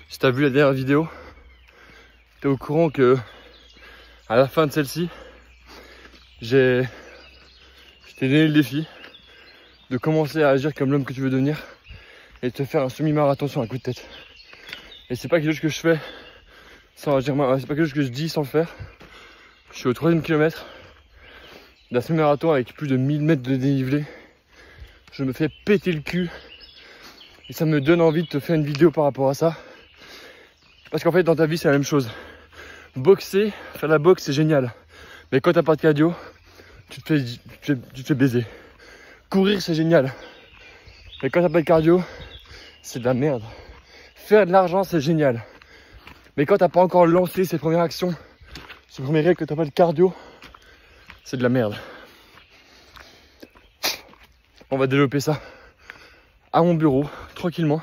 Si t'as vu la dernière vidéo, t'es au courant que à la fin de celle-ci, je t'ai donné le défi de commencer à agir comme l'homme que tu veux devenir et de te faire un semi-marathon sur un coup de tête. Et c'est pas quelque chose que je fais sans agir, c'est pas quelque chose que je dis sans le faire. Je suis au 3e kilomètre d'un semi-marathon avec plus de 1000 mètres de dénivelé. Je me fais péter le cul et ça me donne envie de te faire une vidéo par rapport à ça. Parce qu'en fait dans ta vie c'est la même chose. Boxer, faire la boxe c'est génial. Mais quand t'as pas de cardio, tu te fais baiser. Courir c'est génial. Mais quand t'as pas de cardio, c'est de la merde. Faire de l'argent c'est génial. Mais quand t'as pas encore lancé ces premières actions, ces premières règles, que t'as pas de cardio, c'est de la merde. On va développer ça à mon bureau, tranquillement.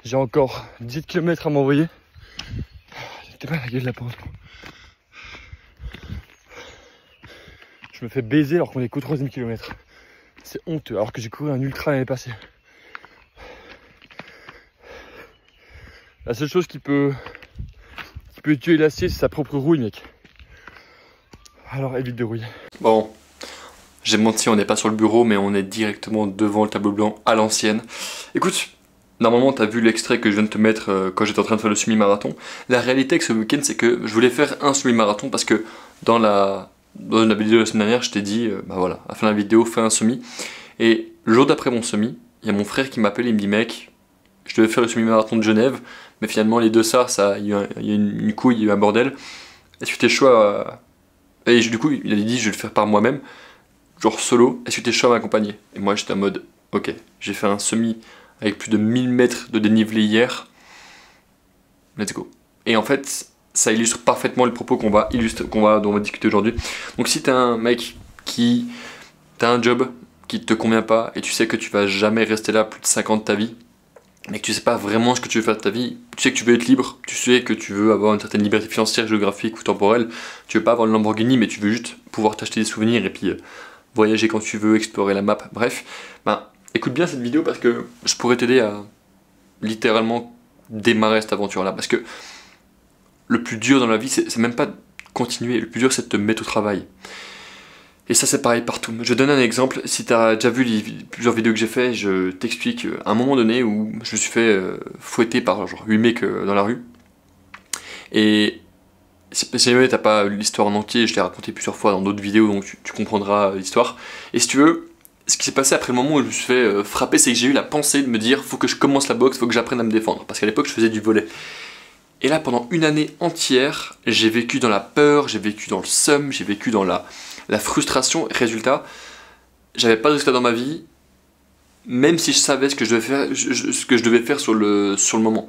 J'ai encore 10 km à m'envoyer. T'es pas la gueule de la pente. Je me fais baiser alors qu'on est qu'au 3e kilomètre. C'est honteux, alors que j'ai couru un ultra l'année passée. La seule chose qui peut tuer l'acier, c'est sa propre rouille, mec. Alors évite de rouiller. Bon, j'ai menti, on n'est pas sur le bureau, mais on est directement devant le tableau blanc à l'ancienne. Écoute, normalement t'as vu l'extrait que je viens de te mettre quand j'étais en train de faire le semi-marathon. La réalité avec ce week-end, c'est que je voulais faire un semi-marathon parce que dans la vidéo de la semaine dernière, je t'ai dit, bah voilà, à la fin de la vidéo, fais un semi. Et le jour d'après mon semi, il y a mon frère qui m'appelle, il me dit, mec, je devais faire le semi-marathon de Genève, mais finalement les deux ça, il y a une couille, il y a eu un bordel. Est-ce que t'es chaud à... Et du coup, il a dit, je vais le faire par moi-même, genre solo, est-ce que t'es chaud à m'accompagner? Et moi j'étais en mode, ok, j'ai fait un semi avec plus de 1000 mètres de dénivelé hier, let's go. Et en fait, ça illustre parfaitement le propos dont on va discuter aujourd'hui. Donc si t'es un mec qui... t'as un job qui te convient pas et tu sais que tu vas jamais rester là plus de 5 ans de ta vie, mais que tu sais pas vraiment ce que tu veux faire de ta vie, tu sais que tu veux être libre, tu sais que tu veux avoir une certaine liberté financière, géographique ou temporelle, tu veux pas avoir une Lamborghini mais tu veux juste pouvoir t'acheter des souvenirs et puis voyager quand tu veux, explorer la map, bref, ben écoute bien cette vidéo parce que je pourrais t'aider à littéralement démarrer cette aventure là, parce que le plus dur dans la vie c'est même pas de continuer, le plus dur c'est de te mettre au travail. Et ça c'est pareil partout. Je donne un exemple, si tu as déjà vu plusieurs vidéos que j'ai fait, je t'explique à un moment donné où je me suis fait fouetter par genre 8 mecs dans la rue. Et si jamais t'as pas l'histoire en entier, je l'ai raconté plusieurs fois dans d'autres vidéos, donc tu comprendras l'histoire. Et si tu veux, ce qui s'est passé après le moment où je me suis fait frapper, c'est que j'ai eu la pensée de me dire faut que je commence la boxe, faut que j'apprenne à me défendre. Parce qu'à l'époque je faisais du volley. Et là pendant une année entière, j'ai vécu dans la peur, j'ai vécu dans le seum, j'ai vécu dans la frustration. Résultat, j'avais pas de résultat dans ma vie, même si je savais ce que je devais faire sur le moment.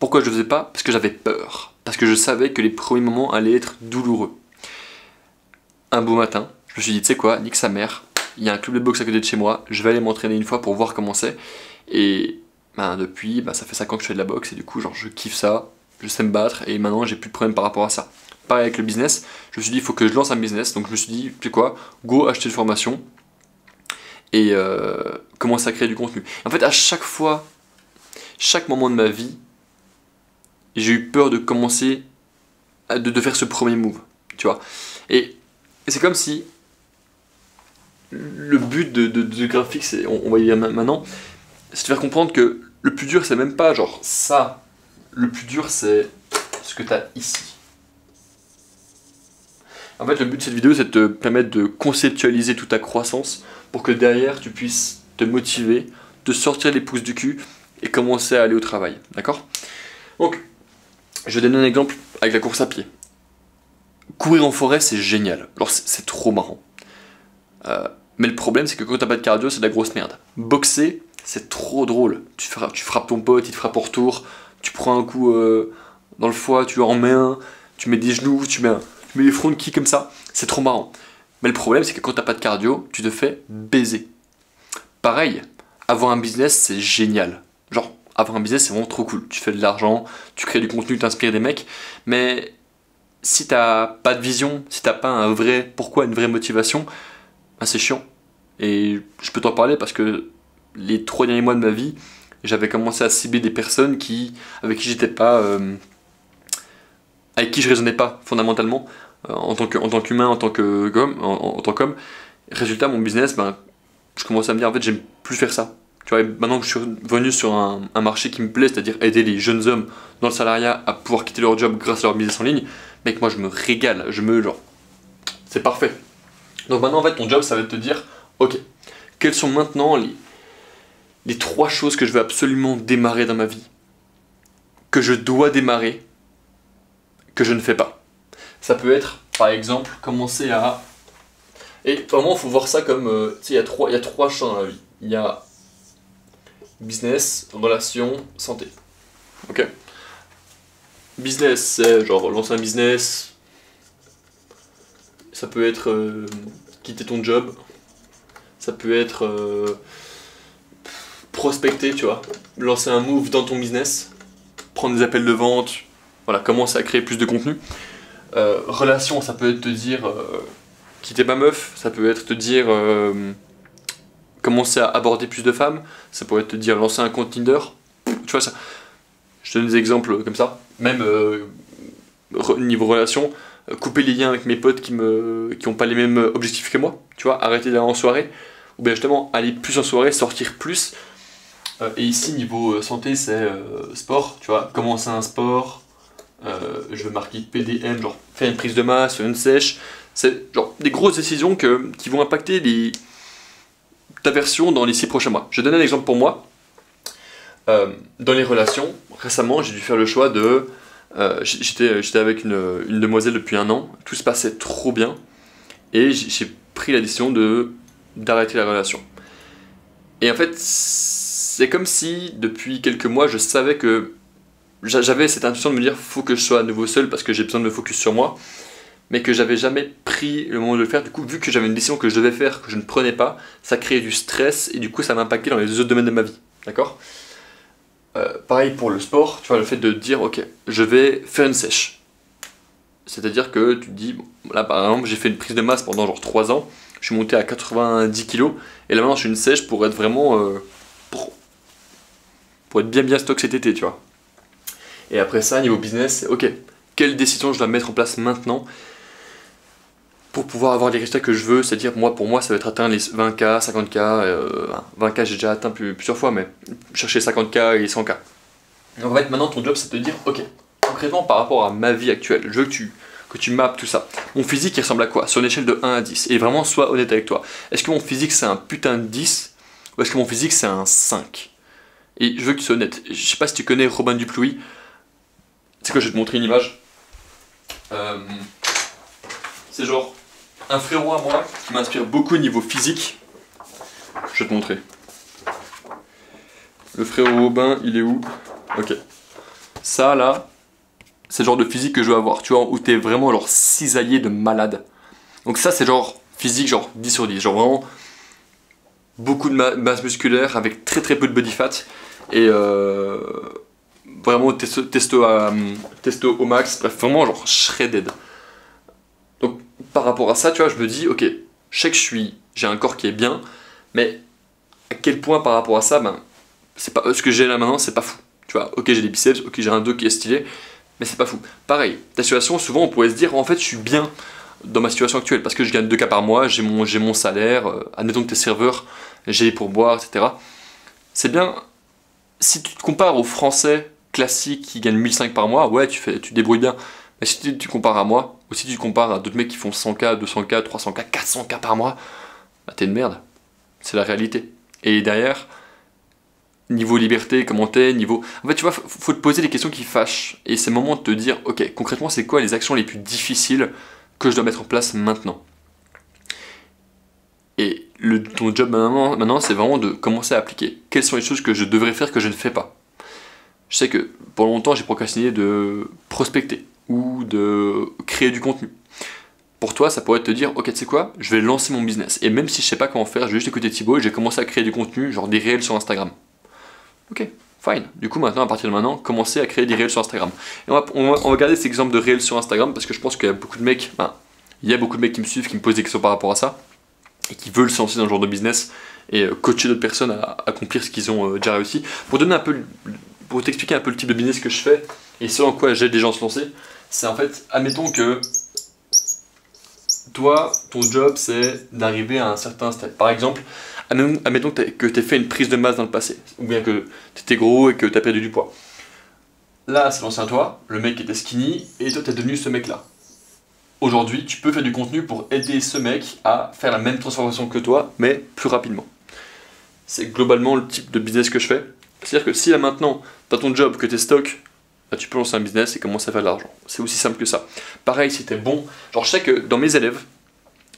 Pourquoi je le faisais pas? Parce que j'avais peur. Parce que je savais que les premiers moments allaient être douloureux. Un beau matin, je me suis dit, tu sais quoi, nique sa mère, il y a un club de boxe à côté de chez moi, je vais aller m'entraîner une fois pour voir comment c'est. Et depuis, ça fait 5 ans que je fais de la boxe et du coup, genre, je kiffe ça, je sais me battre et maintenant j'ai plus de problème par rapport à ça. Pareil avec le business, je me suis dit il faut que je lance un business, donc je me suis dit, tu sais quoi, go acheter une formation et commencer à créer du contenu. En fait, à chaque fois, chaque moment de ma vie, j'ai eu peur de commencer, de faire ce premier move, tu vois. Et c'est comme si le but de graphique, on va y dire maintenant, c'est de faire comprendre que le plus dur, c'est même pas genre ça, le plus dur, c'est ce que tu as ici. En fait, le but de cette vidéo, c'est de te permettre de conceptualiser toute ta croissance pour que derrière, tu puisses te motiver, te sortir les pouces du cul et commencer à aller au travail. D'accord? Donc, je vais donner un exemple avec la course à pied. Courir en forêt, c'est génial. Alors, c'est trop marrant. Mais le problème, c'est que quand t'as pas de cardio, c'est de la grosse merde. Boxer, c'est trop drôle. Tu frappes ton pote, il te frappe en retour, tu prends un coup dans le foie, tu en mets un, tu mets des genoux, tu mets les front kicks comme ça, c'est trop marrant. Mais le problème, c'est que quand t'as pas de cardio, tu te fais baiser. Pareil, avoir un business, c'est génial. Genre, avoir un business, c'est vraiment trop cool. Tu fais de l'argent, tu crées du contenu, t'inspires des mecs, mais si t'as pas de vision, si t'as pas un vrai pourquoi, une vraie motivation, c'est chiant. Et je peux t'en parler parce que les 3 derniers mois de ma vie, j'avais commencé à cibler des personnes avec qui j'étais pas, avec qui je raisonnais pas fondamentalement, en tant qu'humain, en tant qu'homme. Résultat, mon business, ben, je commençais à me dire en fait j'aime plus faire ça. Tu vois, maintenant que je suis revenu sur un marché qui me plaît, c'est-à-dire aider les jeunes hommes dans le salariat à pouvoir quitter leur job grâce à leur business en ligne, mec, moi je me régale, c'est parfait. Donc maintenant en fait ton job ça va te dire, ok, quelles sont maintenant les 3 choses que je veux absolument démarrer dans ma vie, que je dois démarrer, que je ne fais pas. Ça peut être par exemple commencer à... Et vraiment il faut voir ça comme, tu sais, il y a 3 champs dans la vie. Il y a business, relation, santé. Ok. Business, c'est genre lancer un business. Ça peut être quitter ton job. Ça peut être prospecter, tu vois. Lancer un move dans ton business. Prendre des appels de vente. Voilà, commencer à créer plus de contenu. Relation, ça peut être te dire quitter ma meuf. Ça peut être te dire commencer à aborder plus de femmes, ça pourrait te dire lancer un compte Tinder, tu vois ça. Je te donne des exemples comme ça. Même niveau relation, couper les liens avec mes potes qui ont pas les mêmes objectifs que moi, tu vois, arrêter d'aller en soirée, ou bien justement aller plus en soirée, sortir plus. Et ici niveau santé c'est sport, tu vois, commencer un sport, je veux marquer PDM, genre faire une prise de masse, faire une sèche, c'est genre des grosses décisions qui vont impacter ta version dans les 6 prochains mois. Je donne un exemple pour moi. Dans les relations, récemment, j'ai dû faire le choix de... J'étais avec une demoiselle depuis 1 an, tout se passait trop bien, et j'ai pris la décision d'arrêter la relation. Et en fait, c'est comme si, depuis quelques mois, je savais que j'avais cette intuition de me dire, faut que je sois à nouveau seul parce que j'ai besoin de me focus sur moi, mais que j'avais jamais pris le moment de le faire. Du coup, vu que j'avais une décision que je devais faire, que je ne prenais pas, ça créait du stress et du coup ça m'impactait dans les autres domaines de ma vie. D'accord ? Pareil pour le sport, tu vois, le fait de dire ok, je vais faire une sèche. C'est-à-dire que tu te dis, bon, là par exemple, j'ai fait une prise de masse pendant genre 3 ans, je suis monté à 90 kg, et là maintenant je suis une sèche pour être vraiment. Pour être bien stock cet été, tu vois. Et après ça, niveau business, c'est ok, quelle décision je dois mettre en place maintenant pour pouvoir avoir les résultats que je veux, c'est-à-dire pour moi ça va être atteindre les 20K, 50K, 20K j'ai déjà atteint plusieurs fois, mais chercher 50K et 100K. Donc en fait maintenant ton job c'est de te dire, ok, concrètement par rapport à ma vie actuelle, je veux que tu mappes tout ça. Mon physique il ressemble à quoi sur une échelle de 1 à 10? Et vraiment sois honnête avec toi. Est-ce que mon physique c'est un putain de 10 ou est-ce que mon physique c'est un 5? Et je veux que tu sois honnête. Je sais pas si tu connais Robin Duplouy. C'est quoi, je vais te montrer une image. C'est genre un frérot à moi qui m'inspire beaucoup au niveau physique. Je vais te montrer. Le frérot Robin, il est où? Ok. Ça là, c'est le genre de physique que je veux avoir, tu vois, où t'es vraiment genre cisaillé de malade. Donc ça c'est genre physique genre 10 sur 10, genre vraiment beaucoup de masse musculaire avec très peu de body fat et vraiment testo au max, bref vraiment genre shredded. Donc par rapport à ça, tu vois, je me dis ok, je sais que j'ai un corps qui est bien, mais à quel point par rapport à ça, ben c'est pas ce que j'ai là maintenant, c'est pas fou. Tu vois, ok j'ai des biceps, ok j'ai un dos qui est stylé, mais c'est pas fou. Pareil, ta situation, souvent on pourrait se dire en fait je suis bien dans ma situation actuelle parce que je gagne 2K par mois, j'ai mon salaire, admettons que t'es serveur, j'ai les pourboires, etc. C'est bien, si tu te compares aux Français classiques qui gagnent 1005 par mois, ouais tu te débrouilles bien. Mais si tu compares à moi, ou si tu compares à d'autres mecs qui font 100K, 200K, 300K, 400K par mois, bah t'es une merde. C'est la réalité. Et derrière, niveau liberté, comment t'es, niveau... En fait, tu vois, faut te poser des questions qui fâchent. Et c'est le moment de te dire, ok, concrètement, c'est quoi les actions les plus difficiles que je dois mettre en place maintenant? Et ton job maintenant, c'est vraiment de commencer à appliquer. Quelles sont les choses que je devrais faire que je ne fais pas? Je sais que pour longtemps, j'ai procrastiné de prospecter ou de créer du contenu. Pour toi, ça pourrait te dire, ok, tu sais quoi, je vais lancer mon business. Et même si je sais pas comment faire, je vais juste écouter Thibaut et je vais commencer à créer du contenu, genre des réels sur Instagram. Ok, fine. Du coup, maintenant, à partir de maintenant, commencer à créer des réels sur Instagram. Et on va garder cet exemple de réels sur Instagram parce que je pense qu'il y a beaucoup de mecs, il y a beaucoup de mecs qui me suivent, qui me posent des questions par rapport à ça et qui veulent se lancer dans ce genre de business. et coacher d'autres personnes à accomplir ce qu'ils ont déjà réussi. Pour t'expliquer un peu le type de business que je fais et ce en quoi j'aide les gens à se lancer, c'est en fait, admettons que toi, ton job c'est d'arriver à un certain stade. Par exemple, admettons que tu aies fait une prise de masse dans le passé, ou bien que tu étais gros et que tu as perdu du poids. Là, c'est l'ancien toi, le mec était skinny, et toi tu es devenu ce mec-là. Aujourd'hui, tu peux faire du contenu pour aider ce mec à faire la même transformation que toi, mais plus rapidement. C'est globalement le type de business que je fais. C'est-à-dire que si là maintenant, tu as ton job, que tu es stock, là, tu peux lancer un business et commencer à faire de l'argent. C'est aussi simple que ça. Pareil, si tu es bon, genre je sais que dans mes élèves,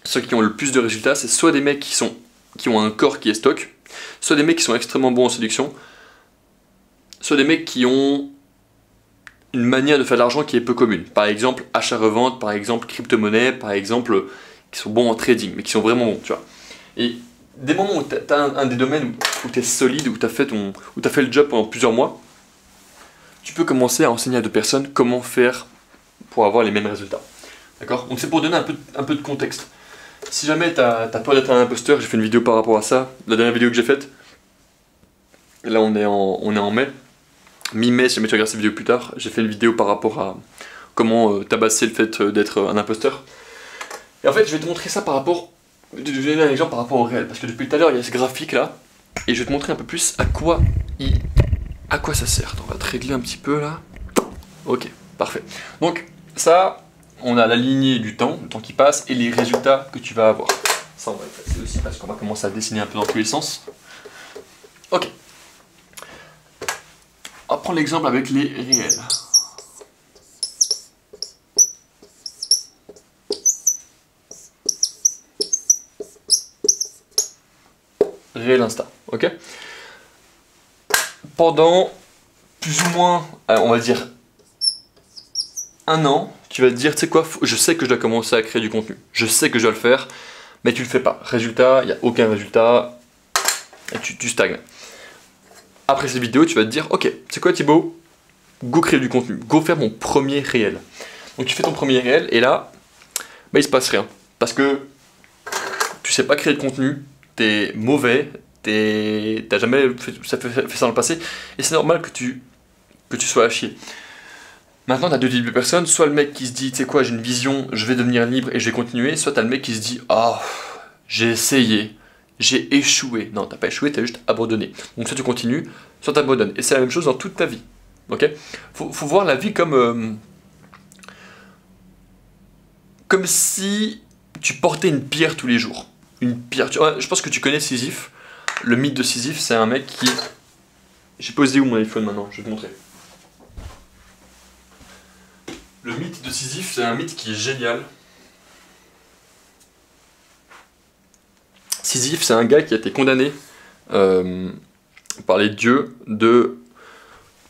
ceux qui ont le plus de résultats, c'est soit des mecs qui ont un corps qui est stock, soit des mecs qui sont extrêmement bons en séduction, soit des mecs qui ont une manière de faire de l'argent qui est peu commune. Par exemple, achat-revente, par exemple, crypto-monnaie, par exemple, qui sont bons en trading, mais qui sont vraiment bons, tu vois. Et des moments où tu as un des domaines où tu es solide, où tu as fait le job pendant plusieurs mois, tu peux commencer à enseigner à d'autres personnes comment faire pour avoir les mêmes résultats. D'accord? Donc c'est pour donner un peu de contexte. Si jamais tu as peur d'être un imposteur, j'ai fait une vidéo par rapport à ça, la dernière vidéo que j'ai faite. Là on est en mai. Mi-mai, si jamais tu regardes cette vidéo plus tard, j'ai fait une vidéo par rapport à comment tabasser le fait d'être un imposteur. Et en fait, je vais te montrer ça par rapport, je vais te donner un exemple par rapport au réel, parce que depuis tout à l'heure, il y a ce graphique là, et je vais te montrer un peu plus à quoi ça sert. Attends, on va te régler un petit peu là. Ok, parfait. Donc ça, on a la lignée du temps, le temps qui passe, et les résultats que tu vas avoir. Ça, on va le passer aussi parce qu'on va commencer à dessiner un peu dans tous les sens. Ok. On va prendre l'exemple avec les réels. Réel Insta, ok? Pendant plus ou moins, on va dire, un an, tu vas te dire, tu sais quoi, je sais que je dois commencer à créer du contenu. Je sais que je dois le faire, mais tu le fais pas. Résultat, il n'y a aucun résultat, et tu stagnes. Après cette vidéo, tu vas te dire, ok, c'est quoi Thibaut? Go créer du contenu, go faire mon premier réel. Donc tu fais ton premier réel et là, bah, il se passe rien. Parce que tu sais pas créer de contenu, t'es mauvais, t'as jamais fait ça dans le passé, et c'est normal que tu sois à chier. Maintenant, t'as deux types de personnes, soit le mec qui se dit, tu sais quoi, j'ai une vision, je vais devenir libre et je vais continuer, soit t'as le mec qui se dit, ah, j'ai essayé. J'ai échoué. Non, t'as pas échoué, t'as juste abandonné. Donc soit tu continues, soit t'abandonnes. Et c'est la même chose dans toute ta vie. Ok? Faut voir la vie comme si tu portais une pierre tous les jours. Une pierre. Je pense que tu connais Sisyphe. Le mythe de Sisyphe, c'est un mec qui... J'ai posé où mon iPhone maintenant? Je vais te montrer. Le mythe de Sisyphe, c'est un mythe qui est génial. Sisyphe, c'est un gars qui a été condamné par les dieux de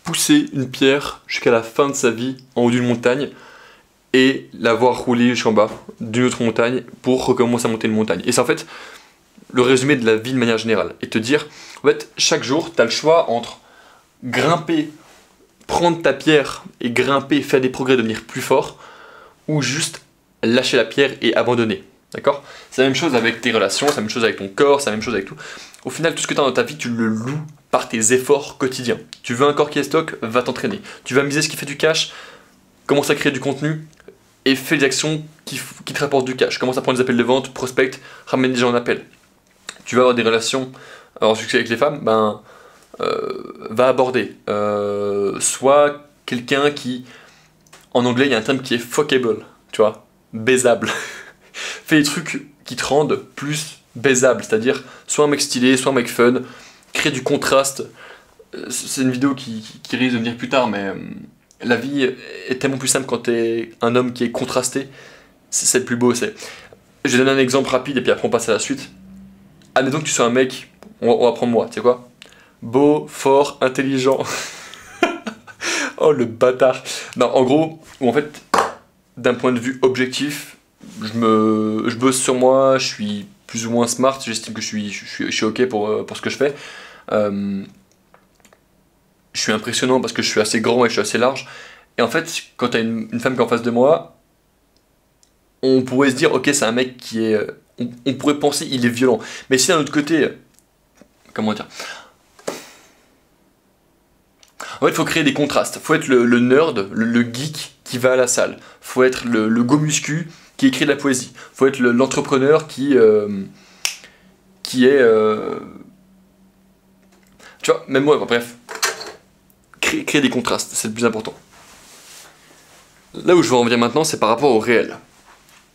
pousser une pierre jusqu'à la fin de sa vie en haut d'une montagne et la voir rouler jusqu'en bas d'une autre montagne pour recommencer à monter une montagne. Et c'est en fait le résumé de la vie de manière générale. Et te dire, en fait, chaque jour, tu as le choix entre grimper, prendre ta pierre et grimper, faire des progrès, devenir plus fort, ou juste lâcher la pierre et abandonner. D'accord? C'est la même chose avec tes relations, c'est la même chose avec ton corps, c'est la même chose avec tout. Au final, tout ce que tu as dans ta vie, tu le loues par tes efforts quotidiens. Tu veux un corps qui est stock, va t'entraîner. Tu vas miser ce qui fait du cash, commence à créer du contenu et fais des actions qui te rapportent du cash. Commence à prendre des appels de vente, prospecte, ramène des gens en appel. Tu vas avoir des relations en succès avec les femmes, va aborder. Soit quelqu'un qui, en anglais, il y a un terme qui est fuckable, tu vois, baisable. Fais des trucs qui te rendent plus baisable, c'est-à-dire soit un mec stylé, soit un mec fun, crée du contraste. C'est une vidéo qui risque de venir plus tard, mais la vie est tellement plus simple quand t'es un homme qui est contrasté, c'est le plus beau. Je vais donner un exemple rapide et puis après on passe à la suite. Admettons que tu sois un mec, on va prendre moi, tu sais quoi? Beau, fort, intelligent. Oh le bâtard. Non, en gros, ou en fait, d'un point de vue objectif, je bosse sur moi, je suis plus ou moins smart, j'estime que je suis ok pour ce que je fais. Je suis impressionnant parce que je suis assez grand et je suis assez large. Et en fait, quand tu as une femme qui est en face de moi, on pourrait se dire, ok, c'est un mec qui est... On pourrait penser il est violent. Mais si d'un autre côté, comment dire. En fait, il faut créer des contrastes. Faut être le nerd, le geek qui va à la salle. Faut être le go muscu qui écrit de la poésie. Faut être l'entrepreneur qui est... Tu vois, même moi, bref. Créer des contrastes, c'est le plus important. Là où je veux en venir maintenant, c'est par rapport au réel.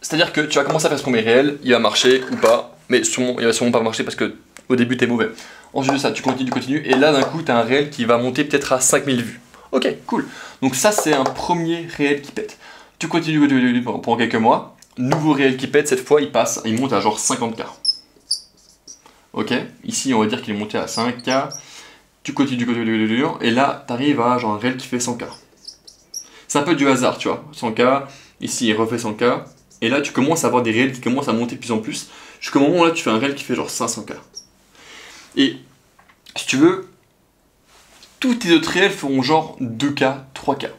C'est-à-dire que tu vas commencer à faire ce premier réel, il va marcher ou pas, mais il va sûrement pas marcher parce que au début t'es mauvais. Ensuite de ça, tu continues, et là d'un coup t'as un réel qui va monter peut-être à 5000 vues. Ok, cool. Donc ça c'est un premier réel qui pète. Tu continues pendant quelques mois, nouveau réel qui pète, cette fois il monte à genre 50K. Ok, ici on va dire qu'il est monté à 5K, tu continues, et là t'arrives à genre un réel qui fait 100K. C'est un peu du hasard, tu vois, 100K, ici il refait 100K, et là tu commences à avoir des réels qui commencent à monter de plus en plus, jusqu'au moment où là tu fais un réel qui fait genre 500K. Et si tu veux, tous tes autres réels feront genre 2K, 3K.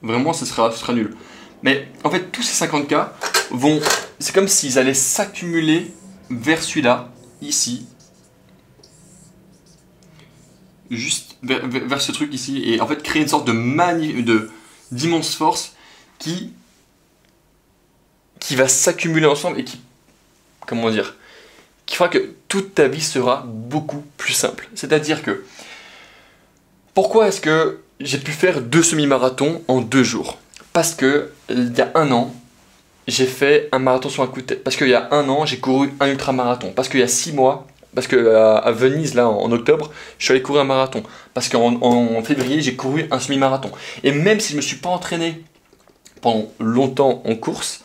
Vraiment, ce sera nul. Mais en fait, tous ces 50K vont... C'est comme s'ils allaient s'accumuler vers celui-là, ici. Juste vers ce truc ici. Et en fait, créer une sorte d'immense force qui va s'accumuler ensemble et qui... Comment dire ? Qui fera que toute ta vie sera beaucoup plus simple. C'est-à-dire que... Pourquoi est-ce que j'ai pu faire 2 semi-marathons en 2 jours? Parce que il y a 1 an, j'ai fait un marathon sur un coup de tête. Parce qu'il y a 1 an, j'ai couru un ultra-marathon. Parce qu'il y a 6 mois, parce qu'à Venise, là, en octobre, je suis allé courir un marathon. Parce qu'en février, j'ai couru un semi-marathon. Et même si je ne me suis pas entraîné pendant longtemps en course,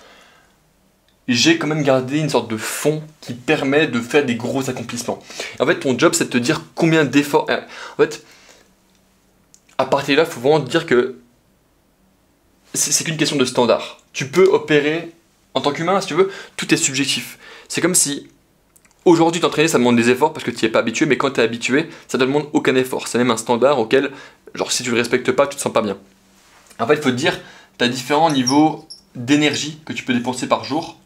j'ai quand même gardé une sorte de fond qui permet de faire des gros accomplissements. En fait, ton job, c'est de te dire combien d'efforts... En fait, à partir de là, il faut vraiment te dire que c'est qu'une question de standard. Tu peux opérer, en tant qu'humain, si tu veux, tout est subjectif. C'est comme si, aujourd'hui, t'entraîner, ça demande des efforts parce que tu n'y es pas habitué, mais quand tu es habitué, ça ne demande aucun effort. C'est même un standard auquel, genre, si tu ne le respectes pas, tu te sens pas bien. En fait, il faut te dire, tu as différents niveaux d'énergie que tu peux dépenser par jour.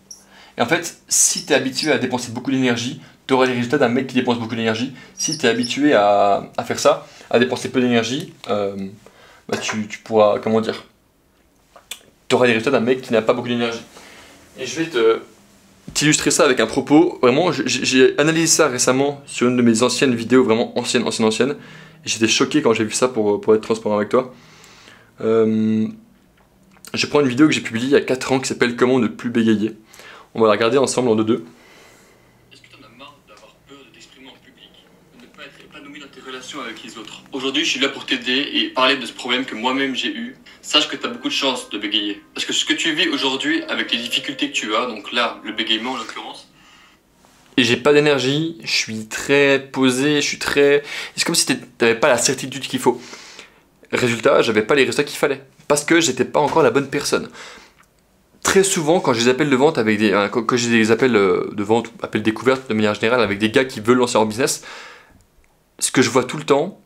Et en fait, si tu es habitué à dépenser beaucoup d'énergie, tu auras les résultats d'un mec qui dépense beaucoup d'énergie. Si tu es habitué à faire ça, à dépenser peu d'énergie, tu pourras, comment dire, tu auras les résultats d'un mec qui n'a pas beaucoup d'énergie. Et je vais t'illustrer ça avec un propos. Vraiment, j'ai analysé ça récemment sur une de mes anciennes vidéos, vraiment ancienne. Et j'étais choqué quand j'ai vu ça pour être transparent avec toi. Je prends une vidéo que j'ai publiée il y a 4 ans qui s'appelle « Comment ne plus bégayer ». On va la regarder ensemble en 2-2. Est-ce que tu en as marre d'avoir peur de t'exprimer en public, de ne pas être épanoui dans tes relations avec les autres? Aujourd'hui, je suis là pour t'aider et parler de ce problème que moi-même j'ai eu. Sache que tu as beaucoup de chance de bégayer. Parce que ce que tu vis aujourd'hui, avec les difficultés que tu as, donc là, le bégaiement en l'occurrence, et j'ai pas d'énergie, je suis très posé, c'est comme si t'avais pas la certitude qu'il faut. Résultat, j'avais pas les résultats qu'il fallait. Parce que j'étais pas encore la bonne personne. Très souvent, quand j'ai des appels de vente avec quand j'ai des appels de vente, appels découvertes de manière générale avec des gars qui veulent lancer leur business, ce que je vois tout le temps,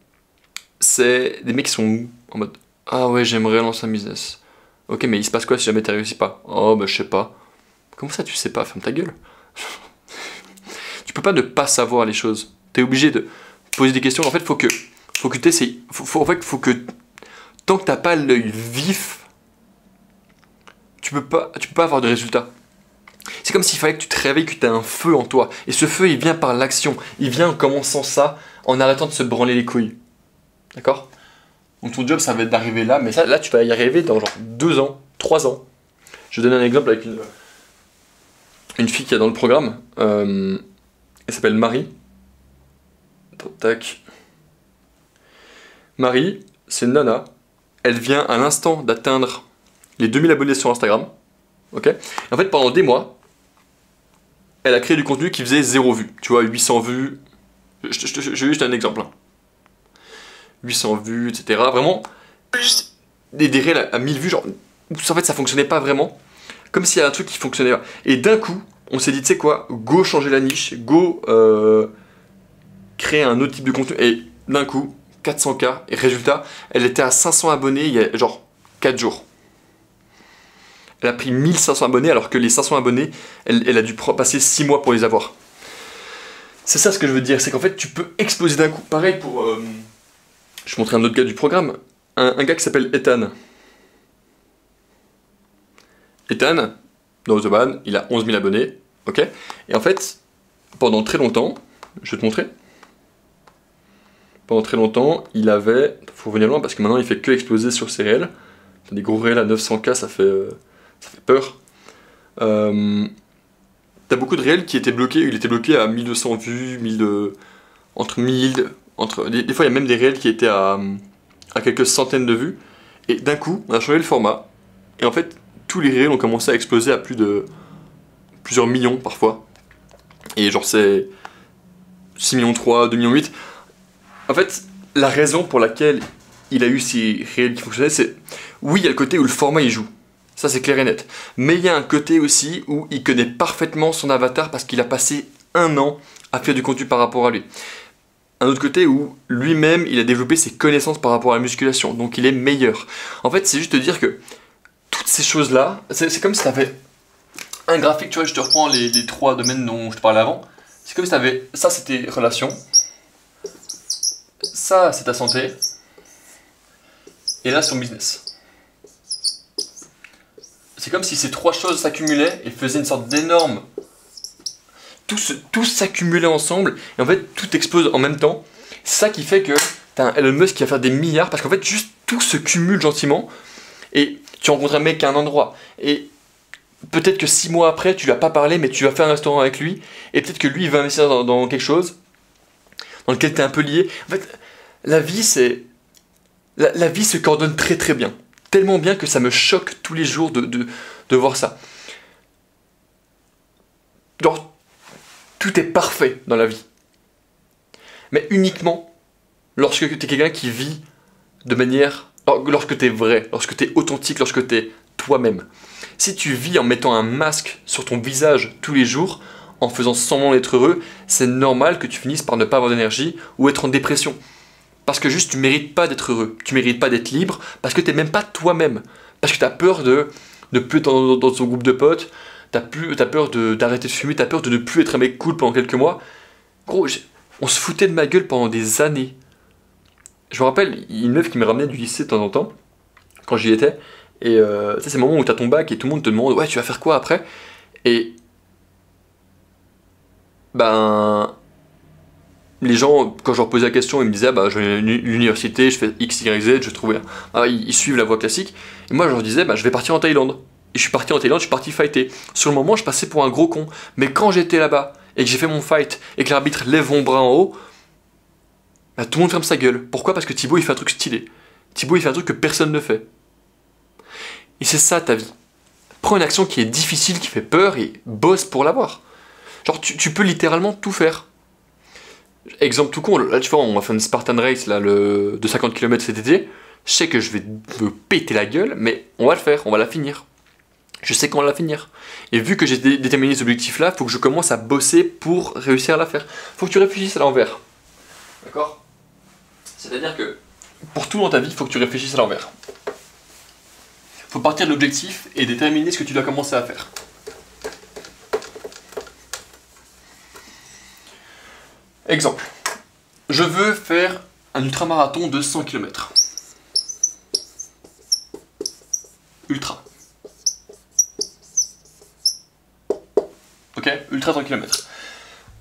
c'est des mecs qui sont mous, en mode « Ah ouais, j'aimerais lancer un business. Ok, mais il se passe quoi si jamais tu réussis pas? Oh, bah je sais pas. » Comment ça tu sais pas? Ferme ta gueule. Tu peux pas ne pas savoir les choses. T'es obligé de poser des questions. En fait, faut que t'essayes. Faut que tant que t'as pas l'œil vif, tu peux pas avoir de résultats. C'est comme s'il fallait que tu te réveilles, que tu as un feu en toi. Et ce feu, il vient par l'action. Il vient en commençant ça, en arrêtant de se branler les couilles. D'accord? Donc ton job, ça va être d'arriver là, mais ça, là, tu vas y arriver dans genre 2 ans, 3 ans. Je vais donner un exemple avec une fille qui est dans le programme. Elle s'appelle Marie. Tac. Marie, c'est une nana. Elle vient à l'instant d'atteindre les 2000 abonnés sur Instagram. Ok. Et en fait, pendant des mois, elle a créé du contenu qui faisait 0 vues. Tu vois, 800 vues. Je vais juste un exemple. 800 vues, etc. Vraiment, des réels à 1000 vues, genre, en fait, ça fonctionnait pas vraiment. Comme s'il y a un truc qui fonctionnait pas. Et d'un coup, on s'est dit, tu sais quoi, go changer la niche, go créer un autre type de contenu. Et d'un coup, 400K. Et résultat, elle était à 500 abonnés il y a genre 4 jours. Elle a pris 1500 abonnés alors que les 500 abonnés, elle a dû passer 6 mois pour les avoir. C'est ça ce que je veux dire, c'est qu'en fait tu peux exploser d'un coup. Pareil pour... je vais montrer un autre gars du programme. Un gars qui s'appelle Ethan. Ethan, dans Autobahn, il a 11 000 abonnés, ok. Et en fait, pendant très longtemps, je vais te montrer. Pendant très longtemps, il avait... Faut revenir loin parce que maintenant il fait que exploser sur ses réels. Des gros réels à 900K, ça fait peur. T'as beaucoup de réels qui étaient bloqués, il était bloqué à 1200 vues, entre 1000... Des fois il y a même des réels qui étaient à quelques centaines de vues. Et d'un coup, on a changé le format. Et en fait, tous les réels ont commencé à exploser à plusieurs millions parfois. Et genre c'est 6 millions 3, 2 millions 8. En fait, la raison pour laquelle il a eu ces réels qui fonctionnaient, c'est... Oui, il y a le côté où le format il joue. Ça c'est clair et net. Mais il y a un côté aussi où il connaît parfaitement son avatar parce qu'il a passé 1 an à faire du contenu par rapport à lui. Un autre côté où lui-même il a développé ses connaissances par rapport à la musculation, donc il est meilleur. En fait, c'est juste de dire que toutes ces choses-là, c'est comme si tu avais un graphique, tu vois, je te reprends les 3 domaines dont je te parlais avant. C'est comme si tu avais, ça c'est tes relations, ça c'est ta santé, et là c'est ton business. C'est comme si ces 3 choses s'accumulaient et faisaient une sorte d'énorme... Tout s'accumulait ensemble, et en fait tout explose en même temps. C'est ça qui fait que t'as un Elon Musk qui va faire des milliards, parce qu'en fait juste tout se cumule gentiment, et tu rencontres un mec à un endroit, et peut-être que 6 mois après tu lui as pas parlé, mais tu vas faire un restaurant avec lui, et peut-être que lui il va investir dans quelque chose dans lequel tu es un peu lié. En fait, la vie c'est... La vie se coordonne très très bien. Tellement bien que ça me choque tous les jours de voir ça. Genre, tout est parfait dans la vie. Mais uniquement lorsque tu es quelqu'un qui vit de manière... Lorsque tu es vrai, lorsque tu es authentique, lorsque tu es toi-même. Si tu vis en mettant un masque sur ton visage tous les jours, en faisant semblant d'être heureux, c'est normal que tu finisses par ne pas avoir d'énergie ou être en dépression. Parce que juste tu mérites pas d'être heureux, tu mérites pas d'être libre, parce que t'es même pas toi-même. Parce que t'as peur de ne plus être dans ton groupe de potes, t'as peur d'arrêter de fumer, t'as peur de ne plus être un mec cool pendant quelques mois. Gros, on se foutait de ma gueule pendant des années. Je me rappelle, il y a une meuf qui me ramenait du lycée de temps en temps, quand j'y étais, et c'est le moment où t'as ton bac et tout le monde te demande « Ouais, tu vas faire quoi après ?» Et... Ben... Les gens, quand je leur posais la question, ils me disaient ah bah, je vais à l'université, je fais X, Y, Z, je trouvais. Ah, ils suivent la voie classique. Et moi, je leur disais bah, je vais partir en Thaïlande. Et je suis parti en Thaïlande, je suis parti fighter. Sur le moment, je passais pour un gros con. Mais quand j'étais là-bas, et que j'ai fait mon fight, et que l'arbitre lève mon bras en haut, bah, tout le monde ferme sa gueule. Pourquoi? Parce que Thibaut, il fait un truc stylé. Thibaut, il fait un truc que personne ne fait. Et c'est ça ta vie. Prends une action qui est difficile, qui fait peur, et bosse pour l'avoir. Genre, tu peux littéralement tout faire. Exemple tout con, là tu vois on va faire une Spartan Race là, de 50 km cet été. Je sais que je vais me péter la gueule, mais on va le faire, on va la finir. Je sais qu'on va la finir. Et vu que j'ai déterminé cet objectif là, faut que je commence à bosser pour réussir à la faire. Faut que tu réfléchisses à l'envers. D'accord? C'est-à-dire que pour tout dans ta vie, faut que tu réfléchisses à l'envers. Faut partir de l'objectif et déterminer ce que tu dois commencer à faire. Exemple, je veux faire un ultramarathon de 100 km. Ultra. Ok, ultra 100 km.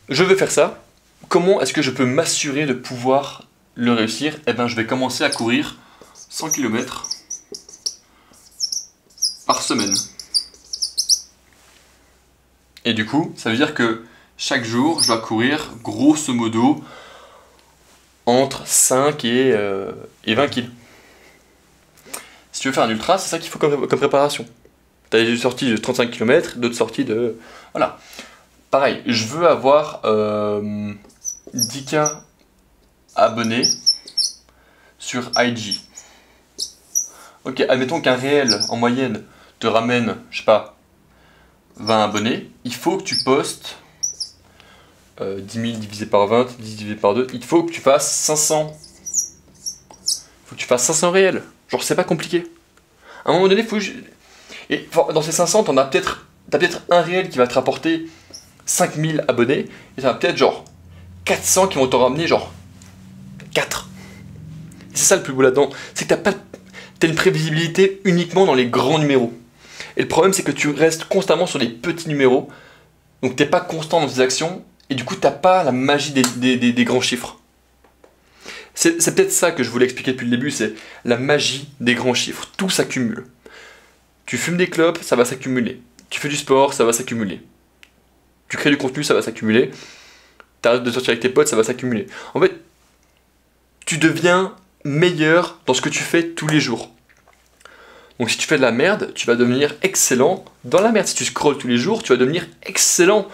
Je veux faire ça. Comment est-ce que je peux m'assurer de pouvoir le réussir? Eh bien, je vais commencer à courir 100 km par semaine. Et du coup, ça veut dire que chaque jour, je dois courir grosso modo entre 5 et 20 kg. Si tu veux faire un ultra, c'est ça qu'il faut comme préparation. Tu as des sorties de 35 km, d'autres sorties de... Voilà. Pareil, je veux avoir 10K abonnés sur IG. Ok, admettons qu'un réel, en moyenne, te ramène, je sais pas, 20 abonnés. Il faut que tu postes 10 000 divisé par 20, 10 divisé par 2. Il faut que tu fasses 500. Il faut que tu fasses 500 réels. Genre, c'est pas compliqué. À un moment donné, et dans ces 500, t'as peut-être un réel qui va te rapporter 5000 abonnés. Et ça va peut-être genre 400 qui vont t'en ramener genre 4. C'est ça le plus beau là-dedans, c'est que t'as une prévisibilité uniquement dans les grands numéros. Et le problème c'est que tu restes constamment sur les petits numéros, donc t'es pas constant dans tes actions, et du coup t'as pas la magie des grands chiffres. C'est peut-être ça que je voulais expliquer depuis le début, c'est la magie des grands chiffres, tout s'accumule. Tu fumes des clopes, ça va s'accumuler. Tu fais du sport, ça va s'accumuler. Tu crées du contenu, ça va s'accumuler. T'arrêtes de sortir avec tes potes, ça va s'accumuler. En fait, tu deviens meilleur dans ce que tu fais tous les jours. Donc si tu fais de la merde, tu vas devenir excellent dans la merde. Si tu scrolles tous les jours, tu vas devenir excellent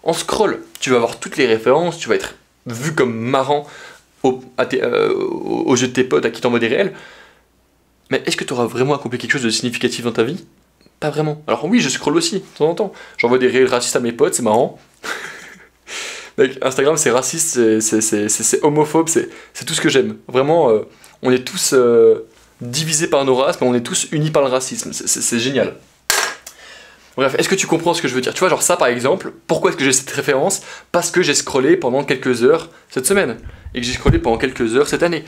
en scroll. Tu vas avoir toutes les références, tu vas être vu comme marrant aux jeux de tes potes à qui t'envoient des réels. Mais est-ce que tu auras vraiment accompli quelque chose de significatif dans ta vie? Pas vraiment. Alors oui, je scroll aussi, de temps en temps. J'envoie des réels racistes à mes potes, c'est marrant. Mec, Instagram c'est raciste, c'est homophobe, c'est tout ce que j'aime. Vraiment, on est tous divisés par nos races, mais on est tous unis par le racisme. C'est génial. Bref, est-ce que tu comprends ce que je veux dire? Tu vois, genre ça par exemple, pourquoi est-ce que j'ai cette référence? Parce que j'ai scrollé pendant quelques heures cette semaine, et que j'ai scrollé pendant quelques heures cette année.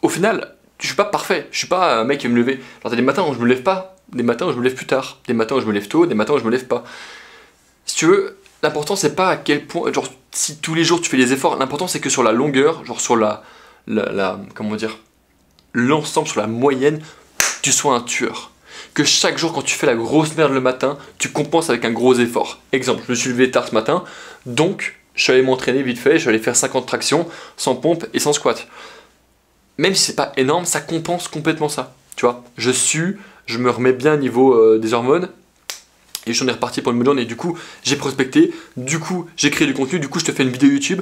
Au final, je suis pas parfait, je suis pas un mec qui va me lever. Genre t'as des matins où je me lève pas, des matins où je me lève plus tard, des matins où je me lève tôt, des matins où je me lève pas. Si tu veux, l'important c'est pas à quel point, genre si tous les jours tu fais des efforts, l'important c'est que sur la longueur, genre sur comment dire, l'ensemble, sur la moyenne, tu sois un tueur. Que chaque jour quand tu fais la grosse merde le matin, tu compenses avec un gros effort. Exemple, je me suis levé tard ce matin, donc je suis allé m'entraîner vite fait, je suis allé faire 50 tractions, sans pompe et sans squat. Même si c'est pas énorme, ça compense complètement ça. Tu vois, je me remets bien au niveau des hormones, et j'en ai reparti pour une journée, et du coup j'ai prospecté, du coup j'ai créé du contenu, du coup je te fais une vidéo YouTube,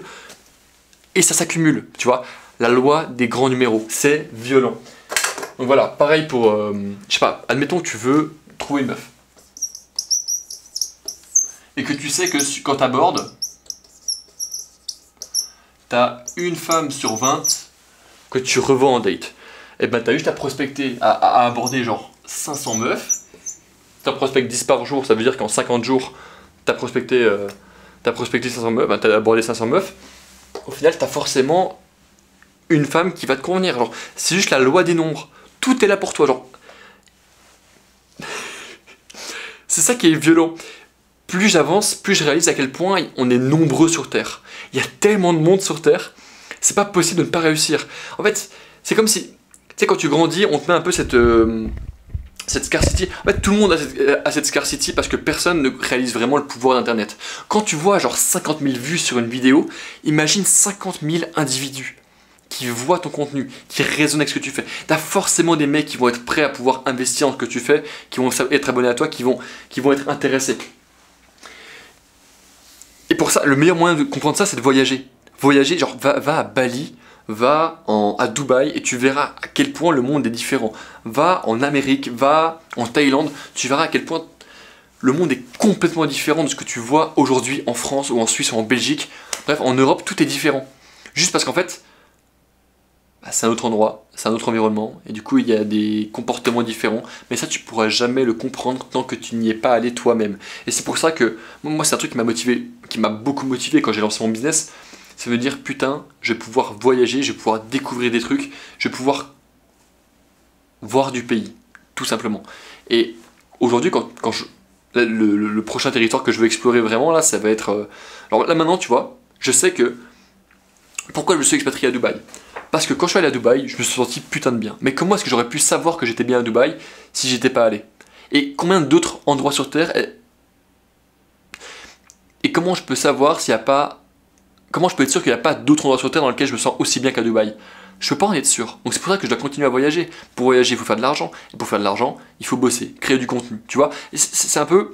et ça s'accumule, tu vois. La loi des grands numéros, c'est violent. Donc voilà, pareil pour, je sais pas, admettons que tu veux trouver une meuf. Et que tu sais que quand t'abordes, t'as une femme sur 20 que tu revends en date. Et ben t'as juste à prospecter, à aborder genre 500 meufs. T'en prospectes 10 par jour, ça veut dire qu'en 50 jours, t'as prospecté 500 meufs, ben t'as abordé 500 meufs. Au final, t'as forcément une femme qui va te convenir. Genre, c'est juste la loi des nombres. Tout est là pour toi, genre. C'est ça qui est violent. Plus j'avance, plus je réalise à quel point on est nombreux sur Terre. Il y a tellement de monde sur Terre, c'est pas possible de ne pas réussir. En fait, c'est comme si, tu sais, quand tu grandis, on te met un peu cette scarcity. En fait, tout le monde a cette scarcity parce que personne ne réalise vraiment le pouvoir d'Internet. Quand tu vois genre 50 000 vues sur une vidéo, imagine 50 000 individus qui voient ton contenu, qui résonnent avec ce que tu fais. T'as forcément des mecs qui vont être prêts à pouvoir investir dans ce que tu fais, qui vont être abonnés à toi, qui vont être intéressés. Et pour ça, le meilleur moyen de comprendre ça, c'est de voyager. Voyager, genre va à Bali, va à Dubaï et tu verras à quel point le monde est différent. Va en Amérique, va en Thaïlande, tu verras à quel point le monde est complètement différent de ce que tu vois aujourd'hui en France ou en Suisse ou en Belgique. Bref, en Europe, tout est différent. Juste parce qu'en fait, c'est un autre endroit, c'est un autre environnement, et du coup il y a des comportements différents, mais ça tu pourras jamais le comprendre tant que tu n'y es pas allé toi-même. Et c'est pour ça que, moi c'est un truc qui m'a motivé, qui m'a beaucoup motivé quand j'ai lancé mon business, ça veut dire putain, je vais pouvoir voyager, je vais pouvoir découvrir des trucs, je vais pouvoir voir du pays, tout simplement. Et aujourd'hui le prochain territoire que je veux explorer vraiment là, ça va être... alors là maintenant tu vois, je sais que... Pourquoi je me suis expatrié à Dubaï? Parce que quand je suis allé à Dubaï, je me suis senti putain de bien. Mais comment est-ce que j'aurais pu savoir que j'étais bien à Dubaï si j'étais pas allé? Et combien d'autres endroits sur Terre et comment je peux savoir s'il n'y a pas... Comment je peux être sûr qu'il n'y a pas d'autres endroits sur Terre dans lesquels je me sens aussi bien qu'à Dubaï? Je peux pas en être sûr. Donc c'est pour ça que je dois continuer à voyager. Pour voyager, il faut faire de l'argent. Et pour faire de l'argent, il faut bosser, créer du contenu. Tu vois? C'est un peu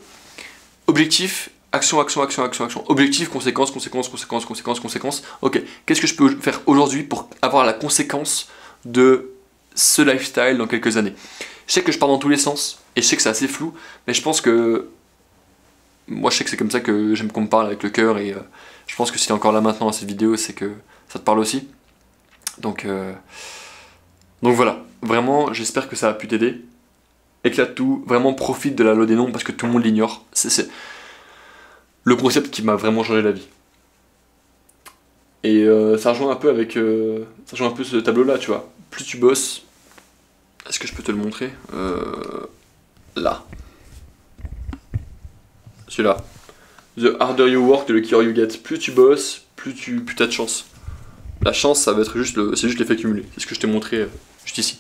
objectif... Action, action, action, action, action. Objectif, conséquence, conséquence, conséquence, conséquence, conséquence. Ok, qu'est-ce que je peux faire aujourd'hui pour avoir la conséquence de ce lifestyle dans quelques années? Je sais que je pars dans tous les sens, et je sais que c'est assez flou, mais je pense que... Moi je sais que c'est comme ça que j'aime qu'on me parle avec le cœur, et je pense que si t'es encore là maintenant dans cette vidéo, c'est que ça te parle aussi. Donc voilà, vraiment j'espère que ça a pu t'aider. Éclate tout, vraiment profite de la loi des nombres parce que tout le monde l'ignore. C'est le concept qui m'a vraiment changé la vie. Et ça rejoint un peu avec ça rejoint un peu ce tableau là, tu vois. Plus tu bosses, est-ce que je peux te le montrer là, celui-là. The harder you work, the luckier you get. Plus tu bosses, plus t'as de chance. La chance, ça va être juste c'est juste l'effet cumulé. C'est ce que je t'ai montré juste ici.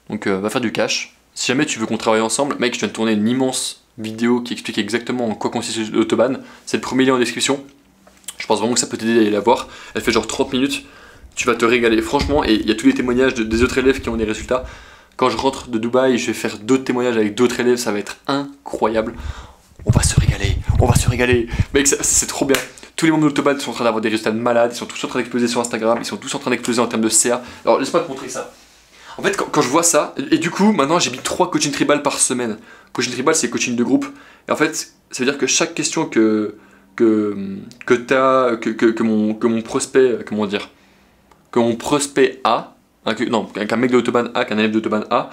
Donc va faire du cash. Si jamais tu veux qu'on travaille ensemble, mec, je viens de tourner une immense vidéo qui explique exactement en quoi consiste l'autobahn. C'est le premier lien en description. Je pense vraiment que ça peut t'aider à aller la voir. Elle fait genre 30 minutes. Tu vas te régaler, franchement. Et il y a tous les témoignages des autres élèves qui ont des résultats. Quand je rentre de Dubaï, je vais faire d'autres témoignages avec d'autres élèves. Ça va être incroyable. On va se régaler, on va se régaler. Mec, c'est trop bien. Tous les membres de l'autobahn sont en train d'avoir des résultats de malades. Ils sont tous en train d'exploser sur Instagram. Ils sont tous en train d'exploser en termes de CA. Alors laisse-moi te montrer ça. En fait, quand je vois ça, et du coup, maintenant j'ai mis 3 coaching tribal par semaine. Coaching tribal, c'est coaching de groupe. Et en fait, ça veut dire que chaque question que mon prospect, comment dire, que mon prospect a, qu'un mec de l'autobahn a, qu'un élève de l'autobahn a,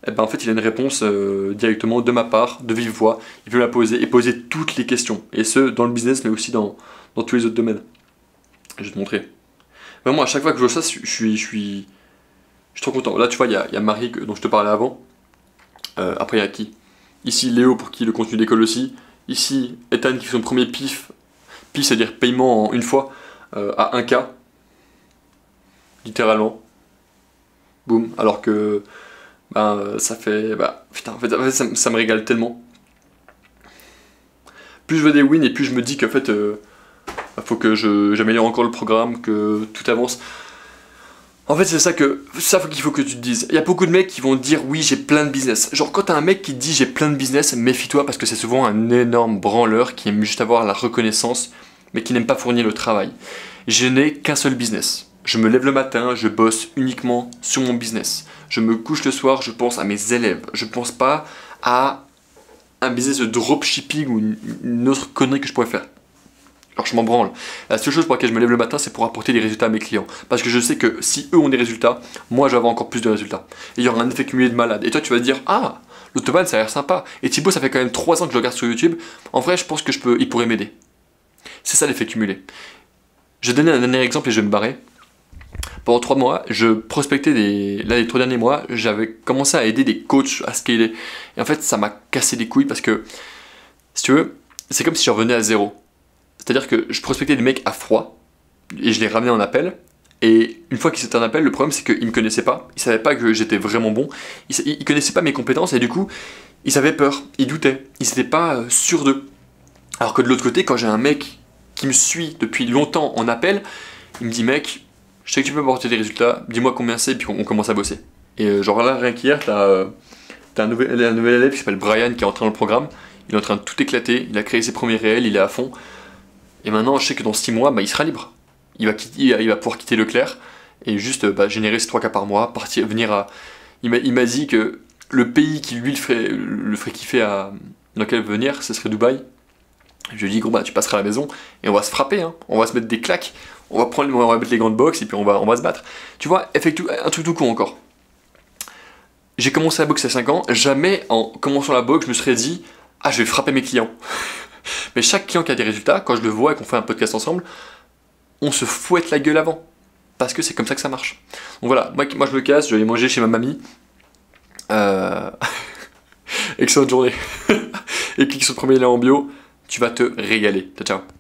eh ben en fait il a une réponse directement de ma part, de vive voix. Il peut la poser et poser toutes les questions. Et ce, dans le business, mais aussi dans tous les autres domaines. Je vais te montrer. Vraiment, à chaque fois que je vois ça, je suis trop content. Là, tu vois, il y a Marie dont je te parlais avant. Après, il y a qui? Ici, Léo, pour qui le contenu d'école aussi. Ici, Ethan qui fait son premier PIF. PIF, c'est-à-dire paiement en une fois, à 1K. Littéralement. Boum. Alors que ça fait... putain, en fait ça me régale tellement. Plus je veux des wins et plus je me dis qu'en fait, faut que j'améliore encore le programme, que tout avance. En fait, c'est ça qu'il faut que tu te dises. Il y a beaucoup de mecs qui vont dire oui, j'ai plein de business. Genre, quand t'as un mec qui te dit j'ai plein de business, méfie-toi parce que c'est souvent un énorme branleur qui aime juste avoir la reconnaissance, mais qui n'aime pas fournir le travail. Je n'ai qu'un seul business. Je me lève le matin, je bosse uniquement sur mon business. Je me couche le soir, je pense à mes élèves. Je pense pas à un business de dropshipping ou une autre connerie que je pourrais faire. Alors je m'en branle. La seule chose pour laquelle je me lève le matin, c'est pour apporter des résultats à mes clients. Parce que je sais que si eux ont des résultats, moi j'avais encore plus de résultats. Et il y aura un effet cumulé de malade. Et toi tu vas te dire, ah, l'autobahn ça a l'air sympa. Et Thibaut, ça fait quand même 3 ans que je le regarde sur YouTube. En vrai, je pense que il pourrait m'aider. C'est ça l'effet cumulé. Je vais donner un dernier exemple et je vais me barrer. Pendant 3 mois, je prospectais les 3 derniers mois, j'avais commencé à aider des coachs à scaler. Et en fait, ça m'a cassé les couilles parce que, si tu veux, c'est comme si je revenais à zéro. C'est-à-dire que je prospectais des mecs à froid, et je les ramenais en appel, et une fois qu'ils étaient en appel, le problème c'est qu'ils ne me connaissaient pas, ils ne savaient pas que j'étais vraiment bon, ils ne connaissaient pas mes compétences, et du coup, ils avaient peur, ils doutaient, ils n'étaient pas sûrs d'eux. Alors que de l'autre côté, quand j'ai un mec qui me suit depuis longtemps en appel, il me dit mec, je sais que tu peux apporter des résultats, dis-moi combien c'est, et puis on commence à bosser. Et genre là, rien qu'hier, t'as un nouvel élève qui s'appelle Brian qui est entré dans le programme, il est en train de tout éclater, il a créé ses premiers réels, il est à fond. Et maintenant, je sais que dans 6 mois, il sera libre. Il va pouvoir quitter Leclerc et juste générer ses 3K par mois, venir à... Il m'a dit que le pays qui lui le ferait kiffer dans lequel venir, ce serait Dubaï. Je lui ai dit, tu passeras à la maison et on va se frapper, hein. On va se mettre des claques, on va mettre les gants de boxe et puis on va se battre. Tu vois, un truc tout con encore. J'ai commencé la boxe à 5 ans, jamais en commençant la boxe, je me serais dit, ah, je vais frapper mes clients. Mais chaque client qui a des résultats, quand je le vois et qu'on fait un podcast ensemble, on se fouette la gueule avant. Parce que c'est comme ça que ça marche. Donc voilà, moi je me casse, je vais aller manger chez ma mamie. Excellente journée. Et clique sur le premier lien en bio, tu vas te régaler. Ciao, ciao.